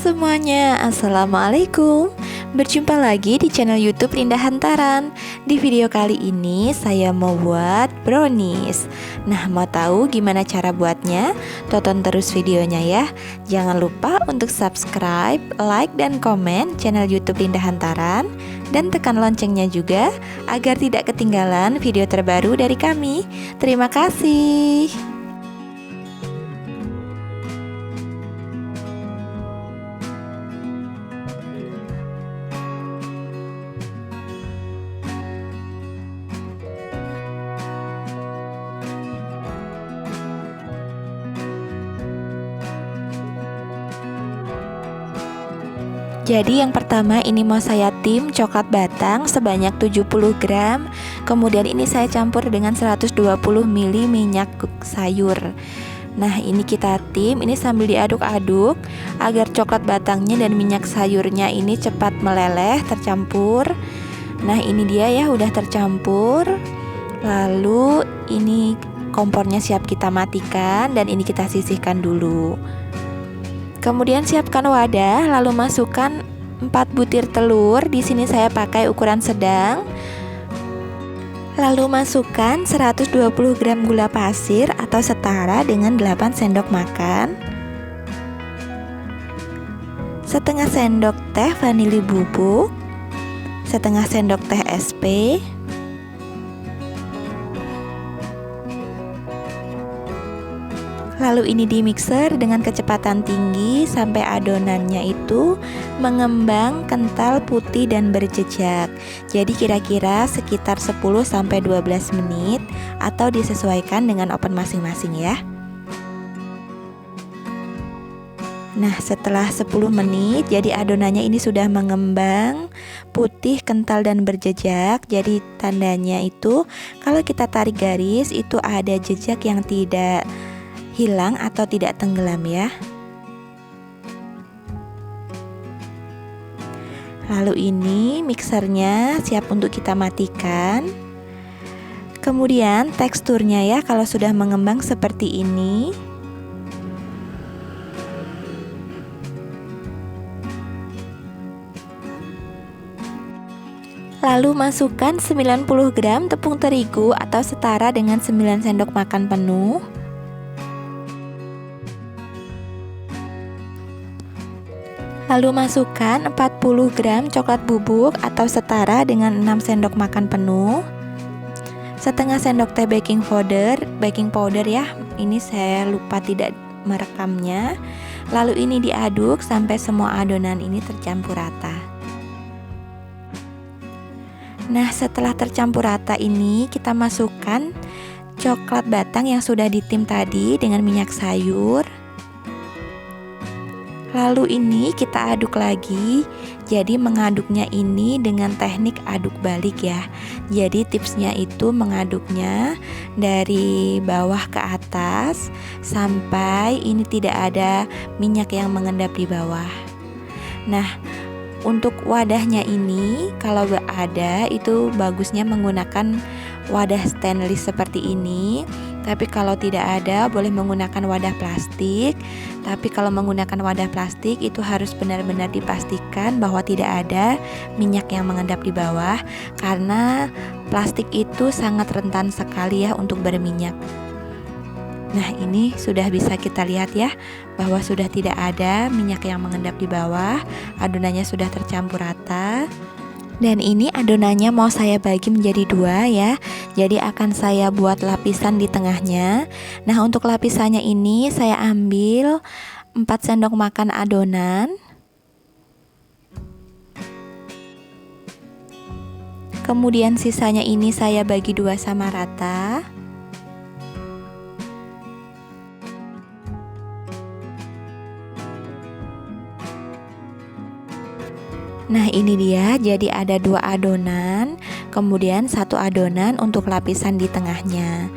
semuanya, Assalamualaikum. Berjumpa lagi di channel YouTube Linda Hantaran. Di video kali ini saya mau buat brownies. Nah, mau tahu gimana cara buatnya? Tonton terus videonya ya. Jangan lupa untuk subscribe, like, dan komen channel YouTube Linda Hantaran. Dan tekan loncengnya juga agar tidak ketinggalan video terbaru dari kami. Terima kasih. Jadi yang pertama ini mau saya tim coklat batang sebanyak 70 gram. Kemudian ini saya campur dengan 120 ml minyak sayur. Nah ini kita tim, ini sambil diaduk-aduk agar coklat batangnya dan minyak sayurnya ini cepat meleleh, tercampur. Nah ini dia ya, udah tercampur. Lalu ini kompornya siap kita matikan dan ini kita sisihkan dulu. Kemudian siapkan wadah, lalu masukkan 4 butir telur. Di sini saya pakai ukuran sedang. Lalu masukkan 120 gram gula pasir atau setara dengan 8 sendok makan. Setengah sendok teh vanili bubuk. Setengah sendok teh SP. Lalu ini di mixer dengan kecepatan tinggi sampai adonannya itu mengembang, kental, putih, dan berjejak. Jadi kira-kira sekitar 10-12 menit atau disesuaikan dengan oven masing-masing ya. Nah setelah 10 menit jadi adonannya ini sudah mengembang, putih, kental, dan berjejak. Jadi tandanya itu kalau kita tarik garis itu ada jejak yang tidak hilang atau tidak tenggelam ya. Lalu ini mixernya siap untuk kita matikan. Kemudian teksturnya ya, kalau sudah mengembang seperti ini. Lalu masukkan 90 gram tepung terigu atau setara dengan 9 sendok makan penuh. Lalu masukkan 40 gram coklat bubuk atau setara dengan 6 sendok makan penuh. Setengah sendok teh baking powder ya. Ini saya lupa tidak merekamnya. Lalu ini diaduk sampai semua adonan ini tercampur rata. Nah, setelah tercampur rata ini kita masukkan coklat batang yang sudah ditim tadi dengan minyak sayur. Lalu ini kita aduk lagi. Jadi mengaduknya ini dengan teknik aduk balik ya. Jadi tipsnya itu mengaduknya dari bawah ke atas sampai ini tidak ada minyak yang mengendap di bawah. Nah, untuk wadahnya ini kalau gak ada itu bagusnya menggunakan wadah stainless seperti ini. Tapi kalau tidak ada boleh menggunakan wadah plastik. Tapi kalau menggunakan wadah plastik itu harus benar-benar dipastikan bahwa tidak ada minyak yang mengendap di bawah, karena plastik itu sangat rentan sekali ya untuk berminyak. Nah ini sudah bisa kita lihat ya bahwa sudah tidak ada minyak yang mengendap di bawah. Adonannya sudah tercampur rata. Dan ini adonannya mau saya bagi menjadi 2 ya. Jadi akan saya buat lapisan di tengahnya. Nah untuk lapisannya ini saya ambil 4 sendok makan adonan. Kemudian sisanya ini saya bagi 2 sama rata. Nah ini dia, jadi ada 2 adonan, kemudian 1 adonan untuk lapisan di tengahnya.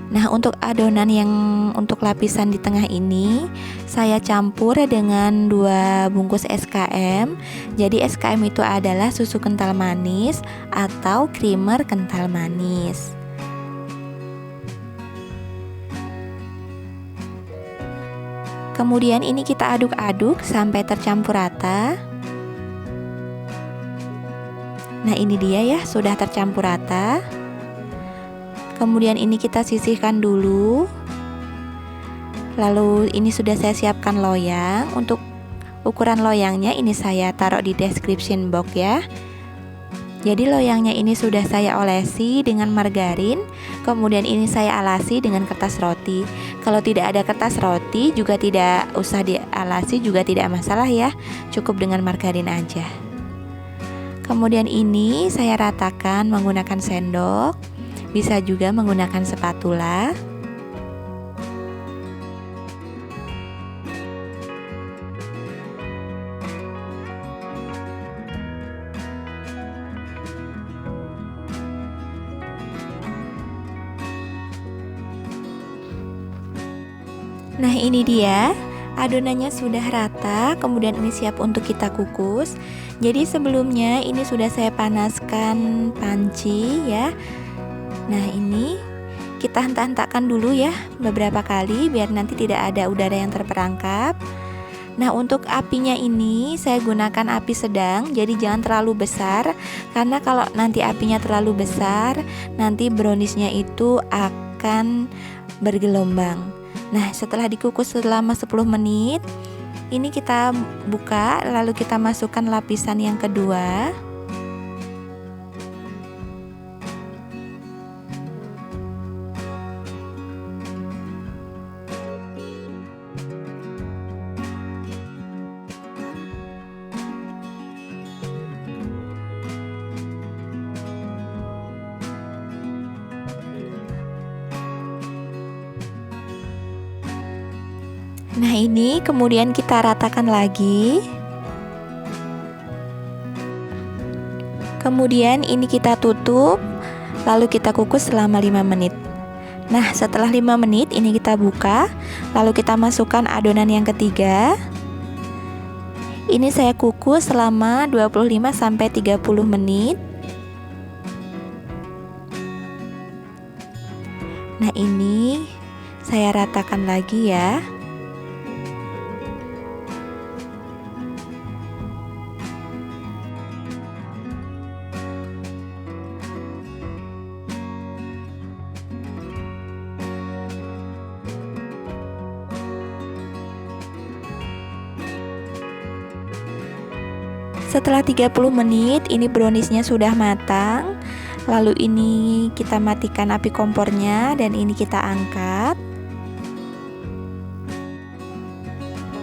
Nah untuk adonan yang untuk lapisan di tengah ini saya campur dengan 2 bungkus SKM. Jadi SKM itu adalah susu kental manis atau creamer kental manis. Kemudian ini kita aduk-aduk sampai tercampur rata. Nah, ini dia ya, sudah tercampur rata. Kemudian ini kita sisihkan dulu. Lalu ini sudah saya siapkan loyang. Untuk ukuran loyangnya ini saya taruh di description box ya. Jadi loyangnya ini sudah saya olesi dengan margarin. Kemudian ini saya alasi dengan kertas roti. Kalau tidak ada kertas roti juga tidak usah dialasi, juga tidak masalah ya. Cukup dengan margarin aja. Kemudian ini saya ratakan menggunakan sendok. Bisa juga menggunakan spatula. Nah, ini dia adonannya sudah rata. Kemudian ini siap untuk kita kukus. Jadi sebelumnya ini sudah saya panaskan panci ya. Nah, ini kita hentak-hentakkan dulu ya beberapa kali biar nanti tidak ada udara yang terperangkap. Nah, untuk apinya ini saya gunakan api sedang, jadi jangan terlalu besar, karena kalau nanti apinya terlalu besar nanti browniesnya itu akan bergelombang. Nah, setelah dikukus selama 10 menit, ini kita buka, lalu kita masukkan lapisan yang kedua. Nah, ini kemudian kita ratakan lagi. Kemudian ini kita tutup, lalu kita kukus selama 5 menit. Nah, setelah 5 menit ini kita buka, lalu kita masukkan adonan yang ketiga. Ini saya kukus selama 25-30 menit. Nah, ini saya ratakan lagi ya. Setelah 30 menit ini browniesnya sudah matang. Lalu ini kita matikan api kompornya dan ini kita angkat.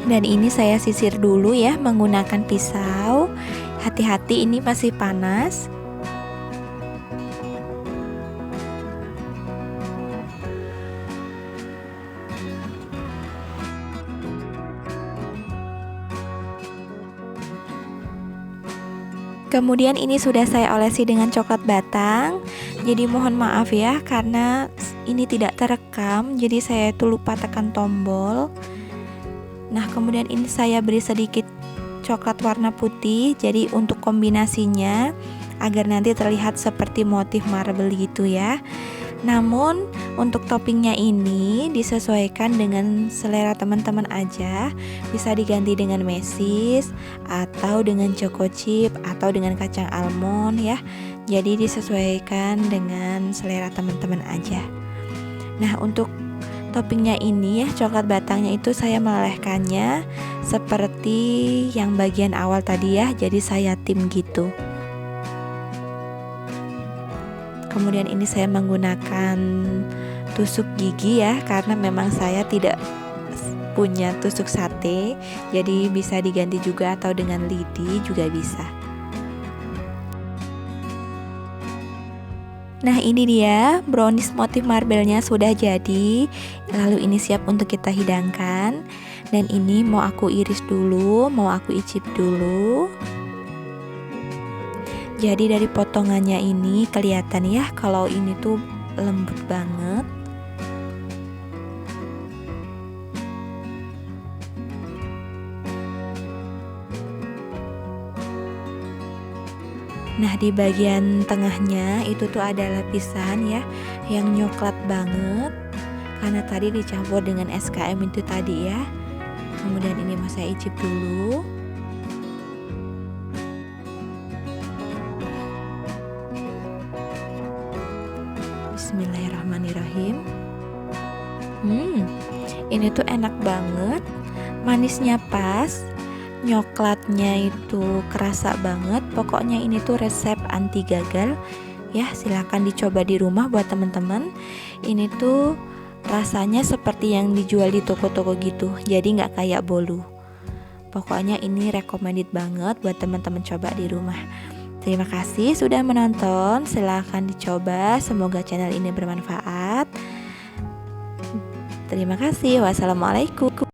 Dan ini saya sisir dulu ya menggunakan pisau. Hati-hati, ini masih panas. Kemudian ini sudah saya olesi dengan coklat batang. Jadi mohon maaf ya karena ini tidak terekam, jadi saya itu lupa tekan tombol. Nah, kemudian ini saya beri sedikit coklat warna putih, jadi untuk kombinasinya agar nanti terlihat seperti motif marble gitu ya. Namun untuk toppingnya ini disesuaikan dengan selera teman-teman aja. Bisa diganti dengan mesis atau dengan choco chip atau dengan kacang almond ya. Jadi disesuaikan dengan selera teman-teman aja. Nah, untuk toppingnya ini ya, coklat batangnya itu saya melelehkannya seperti yang bagian awal tadi ya. Jadi saya tim gitu. Kemudian ini saya menggunakan tusuk gigi ya, karena memang saya tidak punya tusuk sate, jadi bisa diganti juga atau dengan lidi juga bisa. Nah, ini dia brownies motif marble-nya sudah jadi. Lalu ini siap untuk kita hidangkan. Dan ini mau aku iris dulu, mau aku icip dulu. Jadi dari potongannya ini kelihatan ya kalau ini tuh lembut banget. Nah, di bagian tengahnya itu tuh ada lapisan ya yang nyoklat banget karena tadi dicampur dengan SKM itu tadi ya. Kemudian ini mau saya icip dulu. Bismillahirrahmanirrahim. Ini tuh enak banget, manisnya pas, coklatnya itu kerasa banget. Pokoknya ini tuh resep anti gagal ya. Silahkan dicoba di rumah buat teman-teman. Ini tuh rasanya seperti yang dijual di toko-toko gitu, jadi nggak kayak bolu. Pokoknya ini recommended banget buat teman-teman coba di rumah. Terima kasih sudah menonton, silahkan dicoba, semoga channel ini bermanfaat. Terima kasih, wassalamualaikum.